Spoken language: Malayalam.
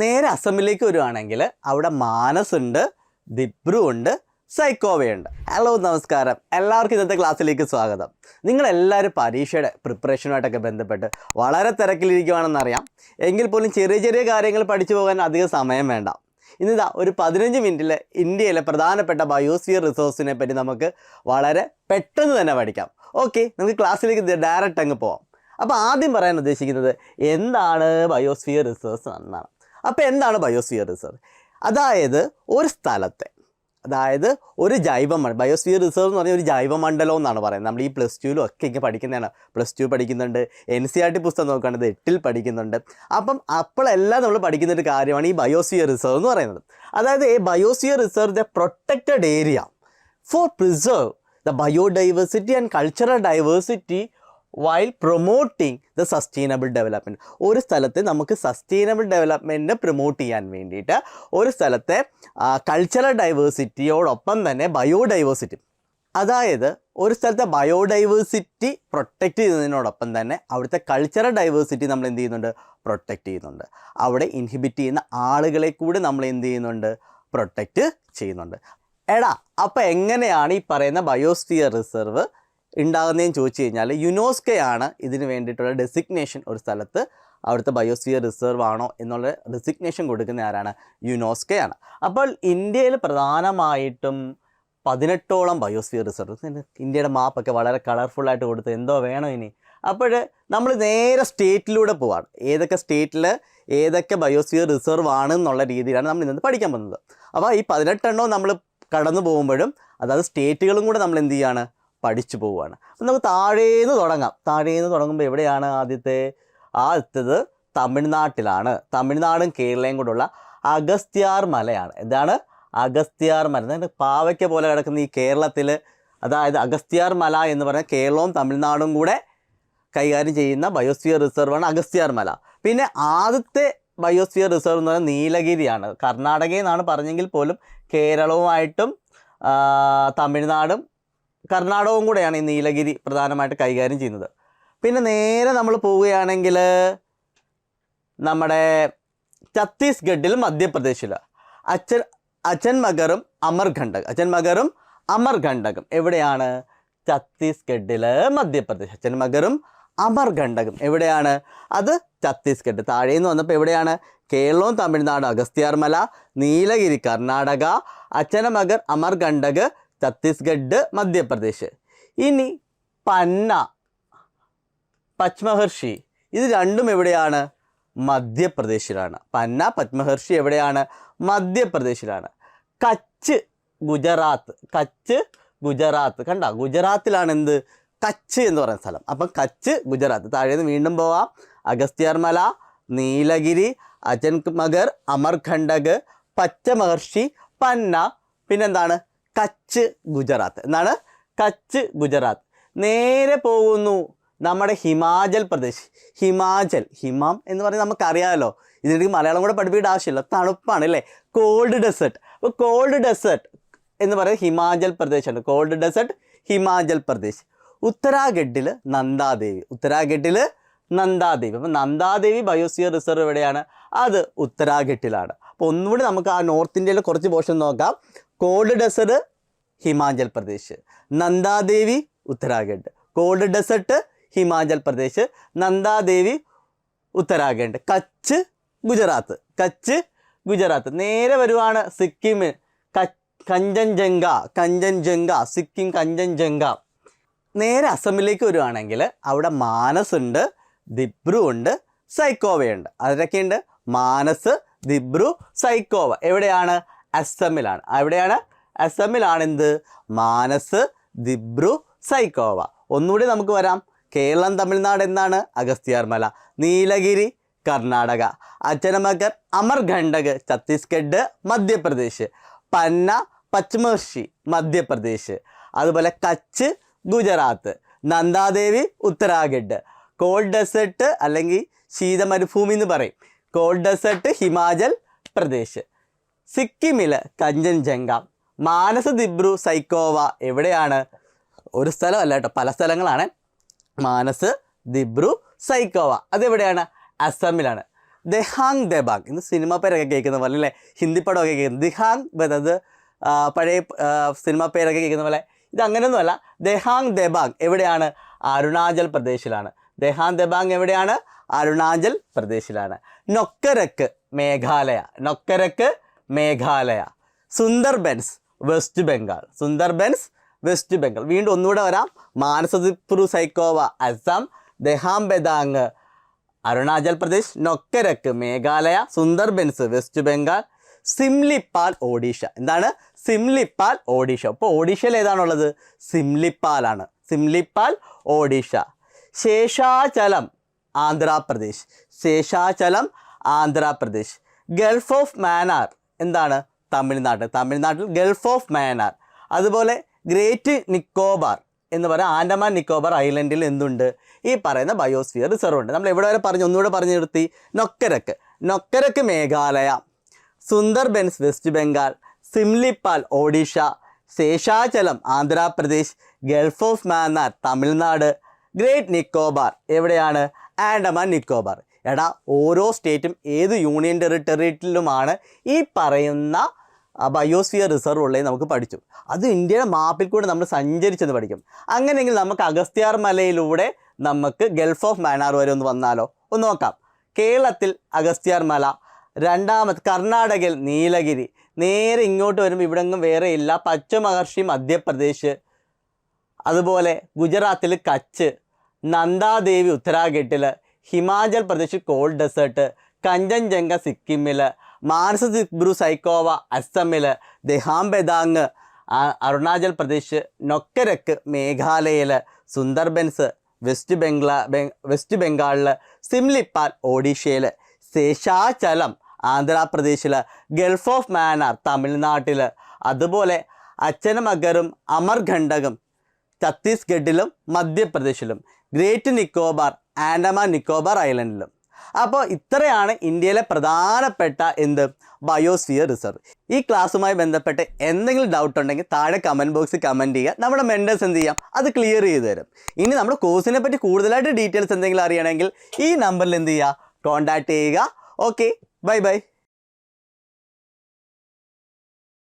നേരെ അസമിലേക്ക് വരുവാണെങ്കിൽ അവിടെ മാനസുണ്ട്, ദിബ്രു ഉണ്ട്, സൈക്കോവയുണ്ട്. ഹലോ നമസ്കാരം, എല്ലാവർക്കും ഇന്നത്തെ ക്ലാസ്സിലേക്ക് സ്വാഗതം. നിങ്ങളെല്ലാവരും പരീക്ഷയുടെ പ്രിപ്പറേഷനുമായിട്ടൊക്കെ ബന്ധപ്പെട്ട് വളരെ തിരക്കിലിരിക്കുകയാണെന്നറിയാം. എങ്കിൽ പോലും ചെറിയ ചെറിയ കാര്യങ്ങൾ പഠിച്ചു പോകാൻ അധികം സമയം വേണ്ട. ഇന്നിതാ ഒരു 15 മിനിറ്റിൽ ഇന്ത്യയിലെ പ്രധാനപ്പെട്ട ബയോസ്ഫിയർ റിസോഴ്സിനെ പറ്റി നമുക്ക് വളരെ പെട്ടെന്ന് തന്നെ പഠിക്കാം. ഓക്കെ, നമുക്ക് ക്ലാസ്സിലേക്ക് ഡയറക്റ്റ് അങ്ങ് പോവാം. അപ്പോൾ ആദ്യം പറയാൻ ഉദ്ദേശിക്കുന്നത് എന്താണ് ബയോസ്ഫിയർ റിസോഴ്സ് എന്നാണ്. അപ്പോൾ എന്താണ് ബയോസ്ഫിയർ റിസർവ്? അതായത് ഒരു സ്ഥലത്തെ, അതായത് ഒരു ബയോസ്ഫിയർ റിസർവ് എന്ന് പറഞ്ഞാൽ ഒരു ജൈവമണ്ഡലം എന്നാണ് പറയുന്നത്. നമ്മൾ ഈ +2 ഒക്കെ ഇങ്ങനെ പഠിക്കുന്നതാണ്. +2 പഠിക്കുന്നുണ്ട്, NCERT പുസ്തകം നോക്കുകയാണെങ്കിൽ 8ൽ പഠിക്കുന്നുണ്ട്. അപ്പോഴെല്ലാം നമ്മൾ പഠിക്കുന്ന ഒരു കാര്യമാണ് ഈ ബയോസ്ഫിയർ റിസർവ് എന്ന് പറയുന്നത്. അതായത് ഈ biosphere reserve the protected area for preserve the biodiversity and cultural diversity while promoting the sustainable development. ഒരു സ്ഥലത്ത് നമുക്ക് സസ്റ്റൈനബിൾ ഡെവലപ്മെൻറ്റ് പ്രൊമോട്ട് ചെയ്യാൻ വേണ്ടിയിട്ട് ഒരു സ്ഥലത്തെ കൾച്ചറൽ ഡൈവേഴ്സിറ്റിയോടൊപ്പം തന്നെ ബയോഡൈവേഴ്സിറ്റി, അതായത് ഒരു സ്ഥലത്തെ ബയോഡൈവേഴ്സിറ്റി പ്രൊട്ടക്റ്റ് ചെയ്യുന്നതിനോടൊപ്പം തന്നെ അവിടുത്തെ കൾച്ചറൽ ഡൈവേഴ്സിറ്റി നമ്മൾ എന്ത് ചെയ്യുന്നുണ്ട്? പ്രൊട്ടക്റ്റ് ചെയ്യുന്നുണ്ട്. അവിടെ ഇൻഹിബിറ്റ് ചെയ്യുന്ന ആളുകളെ കൂടി നമ്മൾ എന്ത് ചെയ്യുന്നുണ്ട്? പ്രൊട്ടക്റ്റ് ചെയ്യുന്നുണ്ട്. അപ്പോൾ എങ്ങനെയാണ് ഈ പറയുന്ന ബയോസ്ഫിയർ റിസർവ് ഉണ്ടാകുന്നതെന്ന് ചോദിച്ചു കഴിഞ്ഞാൽ യുനെസ്കോയാണ് ഇതിന് വേണ്ടിയിട്ടുള്ള ഡെസിഗ്നേഷൻ. ഒരു സ്ഥലത്ത് അവിടുത്തെ ബയോസ്ഫിയർ റിസർവ് ആണോ എന്നുള്ള ഡെസിഗ്നേഷൻ കൊടുക്കുന്ന ആരാണ്? യുനെസ്കോയാണ്. അപ്പോൾ ഇന്ത്യയിൽ പ്രധാനമായിട്ടും 18ഓളം ബയോസ്ഫിയർ റിസർവ്. ഇന്ത്യയുടെ മാപ്പൊക്കെ വളരെ കളർഫുള്ളായിട്ട് കൊടുത്ത് എന്തോ വേണം ഇനി. അപ്പോൾ നമ്മൾ നേരെ സ്റ്റേറ്റിലൂടെ പോവാണ്. ഏതൊക്കെ സ്റ്റേറ്റിൽ ഏതൊക്കെ ബയോസ്ഫിയർ റിസർവ് ആണെന്നുള്ള രീതിയിലാണ് നമ്മൾ ഇന്ന് പഠിക്കാൻ പോകുന്നത്. അപ്പോൾ ഈ 18 എണ്ണവും നമ്മൾ കടന്നു പോകുമ്പോഴും അതായത് സ്റ്റേറ്റുകളും കൂടെ നമ്മൾ എന്ത് ചെയ്യാണ്? പഠിച്ചു പോവുകയാണ്. അപ്പം നമുക്ക് താഴേന്ന് തുടങ്ങാം. താഴേന്ന് തുടങ്ങുമ്പോൾ എവിടെയാണ് ആദ്യത്തേത്? തമിഴ്നാട്ടിലാണ്. തമിഴ്നാടും കേരളയും കൂടെയുള്ള അഗസ്ത്യാർ മലയാണ്. എന്താണ്? അഗസ്ത്യാർ മല. അതായത് പാവയ്ക്ക പോലെ കിടക്കുന്ന ഈ കേരളത്തിൽ, അതായത് അഗസ്ത്യാർ മല എന്ന് പറഞ്ഞാൽ കേരളവും തമിഴ്നാടും കൂടെ കൈകാര്യം ചെയ്യുന്ന ബയോസ്ഫിയർ റിസർവാണ് അഗസ്ത്യാർ മല. പിന്നെ ആദ്യത്തെ ബയോസ്ഫിയർ റിസർവ് എന്ന് പറഞ്ഞാൽ നീലഗിരിയാണ്. കർണാടകയിൽ നിന്നാണ് പറഞ്ഞെങ്കിൽ പോലും കേരളവുമായിട്ടും തമിഴ്നാടും കർണാടകവും കൂടെയാണ് ഈ നീലഗിരി പ്രധാനമായിട്ട് കൈകാര്യം ചെയ്യുന്നത്. പിന്നെ നേരെ നമ്മൾ പോവുകയാണെങ്കിൽ നമ്മുടെ ഛത്തീസ്ഗഡിൽ, മധ്യപ്രദേശിൽ അച്ചൻമഗറും അമർകണ്ടകം എവിടെയാണ്? ഛത്തീസ്ഗഡിൽ, മധ്യപ്രദേശ്. അച്ചൻമഗറും അമർകണ്ടകം എവിടെയാണ്? അത് ഛത്തീസ്ഗഡ്. താഴേന്ന് വന്നപ്പോൾ എവിടെയാണ്? കേരളവും തമിഴ്നാടും അഗസ്ത്യാർ മല, നീലഗിരി കർണാടക, അച്ചനമഗർ അമർകണ്ടക് ഛത്തീസ്ഗഡ്, മധ്യപ്രദേശ്. ഇനി പന്ന, പച്മഹർഷി, ഇത് രണ്ടും എവിടെയാണ്? മധ്യപ്രദേശിലാണ്. പന്ന, പച്മഹർഷി എവിടെയാണ്? മധ്യപ്രദേശിലാണ്. കച്ച്, ഗുജറാത്ത്. കണ്ട, ഗുജറാത്തിലാണ് എന്ത്? കച്ച് എന്ന് പറയുന്ന സ്ഥലം. അപ്പം കച്ച്, ഗുജറാത്ത്. താഴേന്ന് വീണ്ടും പോവാം. അഗസ്ത്യാർ മല, നീലഗിരി, അച്ചൻമഗർ അമർകണ്ടക്, പച്ചമഹർഷി, പന്ന, പിന്നെന്താണ്? കച്ച്, ഗുജറാത്ത്. എന്താണ്? കച്ച്, ഗുജറാത്ത്. നേരെ പോകുന്നു നമ്മുടെ ഹിമാചൽ പ്രദേശ്. ഹിമം എന്ന് പറയുന്നത് നമുക്കറിയാമല്ലോ. ഇതിലേക്ക് മലയാളം കൂടെ പഠിപ്പിക്കേണ്ട ആവശ്യമില്ല. തണുപ്പാണ് അല്ലേ? Cold desert. അപ്പോൾ കോൾഡ് ഡെസേർട്ട് എന്ന് പറയുന്നത് ഹിമാചൽ പ്രദേശാണ്. Cold desert, Himachal Pradesh. ഉത്തരാഖണ്ഡിൽ നന്ദാദേവി. അപ്പോൾ നന്ദാദേവി ബയോസ്ഫിയർ റിസർവ് എവിടെയാണ്? അത് ഉത്തരാഖണ്ഡിലാണ്. അപ്പോൾ ഒന്നുകൂടി നമുക്ക് ആ നോർത്ത് ഇന്ത്യയിലെ കുറച്ച് പോർഷൻ നോക്കാം. Cold desert Himachal Pradesh, Nanda Devi Uttarakhand. Cold desert Himachal Pradesh, Nanda Devi Uttarakhand. Kutch, Gujarat. നേരെ വരുവാണ് സിക്കിം. കഞ്ചൻജംഗ, സിക്കിം കഞ്ചൻജംഗ. നേരെ അസമിലേക്ക് വരുവാണെങ്കിൽ അവിടെ മാനസുണ്ട്, ദിബ്രു ഉണ്ട്, സൈക്കോവയുണ്ട്. അതിലൊക്കെയുണ്ട് മാനസ്, ദിബ്രു, സൈക്കോവ. എവിടെയാണ്? അസമിലാണ്. അസമിലാണ് എന്ത്? മാനസ്, ദിബ്രു, സൈക്കോവ. ഒന്നുകൂടി നമുക്ക് വരാം. കേരളം, തമിഴ്നാട് എന്താണ്? അഗസ്ത്യാർ മല. നീലഗിരി കർണാടക, അച്ചനമഗർ അമർകണ്ടക് ഛത്തീസ്ഗഡ്, മധ്യപ്രദേശ്. പന്ന, പച്മർഷി, മധ്യപ്രദേശ്. അതുപോലെ കച്ച്, ഗുജറാത്ത്. നന്ദാദേവി ഉത്തരാഖണ്ഡ്. കോൾഡ് ഡെസേർട്ട് അല്ലെങ്കിൽ ശീതമരുഭൂമി എന്ന് പറയും. Cold desert Himachal Pradesh. സിക്കിമിൽ കഞ്ചൻജംഗ. മാനസ്, ദിബ്രു, സൈക്കോവ എവിടെയാണ്? ഒരു സ്ഥലമല്ല കേട്ടോ, പല സ്ഥലങ്ങളാണ്. മാനസ്, ദിബ്രു, സൈക്കോവ അതെവിടെയാണ്? അസമിലാണ്. ദെഹാങ് ദെബാങ്. ഇന്ന് സിനിമ പേരൊക്കെ കേൾക്കുന്ന പോലെ അല്ലേ, ഹിന്ദി പടമൊക്കെ കേൾക്കുന്നത് ദിഹാങ് എന്നത് പഴയ സിനിമ പേരൊക്കെ കേൾക്കുന്ന പോലെ. ഇത് അങ്ങനെയൊന്നുമല്ല. ദെഹാങ് ദെബാങ് എവിടെയാണ്? അരുണാചൽ പ്രദേശിലാണ്. ദെഹാങ് ദെബാങ് എവിടെയാണ്? അരുണാചൽ പ്രദേശിലാണ്. നൊക്കരക്ക് മേഘാലയ. നൊക്കരക്ക് മേഘാലയ. സുന്ദർബൻസ് വെസ്റ്റ് ബംഗാൾ. സുന്ദർബൻസ് വെസ്റ്റ് ബംഗാൾ. വീണ്ടും ഒന്നുകൂടെ വരാം. മാനസദിപ്രു സൈക്കോവ അസം, ദെഹാംബെദാങ് അരുണാചൽ പ്രദേശ്, നൊക്കരക്ക് മേഘാലയ, സുന്ദർബൻസ് വെസ്റ്റ് ബംഗാൾ, സിംലിപ്പാൽ ഒഡീഷ. എന്താണ്? സിംലിപ്പാൽ ഒഡീഷ. അപ്പോൾ ഒഡീഷയിൽ ഏതാണുള്ളത്? സിംലിപ്പാലാണ്. സിംലിപ്പാൽ ഒഡീഷ. ശേഷാചലം ആന്ധ്രാപ്രദേശ്. ശേഷാചലം ആന്ധ്രാപ്രദേശ്. ഗൾഫ് ഓഫ് മാന്നാർ എന്താണ്? തമിഴ്നാട്. തമിഴ്നാട്ടിൽ ഗൾഫ് ഓഫ് മാന്നാർ. അതുപോലെ ഗ്രേറ്റ് നിക്കോബാർ എന്ന് പറയുന്ന ആൻഡമാൻ നിക്കോബാർ ഐലൻഡിൽ എന്തുണ്ട്? ഈ പറയുന്ന ബയോസ്ഫിയർ റിസർവ് ഉണ്ട്. നമ്മൾ എവിടെ വരെ പറഞ്ഞു? ഒന്നുകൂടെ പറഞ്ഞു നിർത്തി. Nokrek. Nokrek Meghalaya, Sundarbans west Bengal, Simlipal Odisha, Seshachalam Andhra Pradesh, gulf of Mannar Tamil Nadu, great Nicobar എവിടെയാണ്? ആൻഡമാൻ നിക്കോബാർ. എടാ, ഓരോ സ്റ്റേറ്റും ഏത് യൂണിയൻ ടെറിട്ടറിയിലുമാണ് ഈ പറയുന്ന ബയോസ്ഫിയർ റിസർവ് ഉള്ളത് നമുക്ക് പഠിച്ചു. അത് ഇന്ത്യയുടെ മാപ്പിൽ കൂടെ നമ്മൾ സഞ്ചരിച്ചെന്ന് പഠിക്കും. അങ്ങനെയെങ്കിൽ നമുക്ക് അഗസ്ത്യാർ മലയിലൂടെ നമുക്ക് ഗൾഫ് ഓഫ് മാന്നാർ വരെ ഒന്ന് വന്നാലോ? ഒന്ന് നോക്കാം. കേരളത്തിൽ അഗസ്ത്യാർ മല, രണ്ടാമത് കർണാടകയിൽ നീലഗിരി, നേരെ ഇങ്ങോട്ട് വരുമ്പോൾ ഇവിടെങ്ങും വേറെ ഇല്ല. പച്ചമഹർഷി മധ്യപ്രദേശ്, അതുപോലെ ഗുജറാത്തിൽ കച്ച്, നന്ദാദേവി ഉത്തരാഖണ്ഡിൽ, ഹിമാചൽ പ്രദേശ് കോൾഡ് ഡെസേർട്ട്, കഞ്ചൻജംഗ സിക്കിമിൽ, മാനസദിബ്രു സൈക്കോവ അസമിൽ, ദെഹാംബെദാങ് അരുണാചൽ പ്രദേശ്, നൊക്കരക്ക് മേഘാലയയിൽ, സുന്ദർബൻസ് വെസ്റ്റ് ബംഗാളിൽ, സിംലിപ്പാൽ ഒഡീഷയിൽ, ശേഷാചലം ആന്ധ്രാപ്രദേശിൽ, ഗൾഫ് ഓഫ് മാന്നാർ തമിഴ്നാട്ടിൽ, അതുപോലെ അച്ചനമഗറും അമർഖണ്ഡകും ഛത്തീസ്ഗഡിലും മധ്യപ്രദേശിലും, ഗ്രേറ്റ് നിക്കോബാർ ആൻഡമാൻ നിക്കോബാർ ഐലൻഡിലും. അപ്പോൾ ഇത്രയാണ് ഇന്ത്യയിലെ പ്രധാനപ്പെട്ട ബയോസ്ഫിയർ റിസർവ്. ഈ ക്ലാസ്സുമായി ബന്ധപ്പെട്ട് എന്തെങ്കിലും ഡൗട്ട് ഉണ്ടെങ്കിൽ താഴെ കമൻറ്റ് ബോക്സിൽ കമൻറ്റ് ചെയ്യുക. നമ്മുടെ മെൻറ്റേഴ്സ് എന്ത് ചെയ്യാം? അത് ക്ലിയർ ചെയ്ത് തരും. ഇനി നമ്മുടെ കോഴ്സിനെ പറ്റി കൂടുതലായിട്ട് ഡീറ്റെയിൽസ് എന്തെങ്കിലും അറിയണമെങ്കിൽ ഈ നമ്പറിൽ എന്ത് ചെയ്യുക? കോൺടാക്റ്റ് ചെയ്യുക. Okay, bye bye.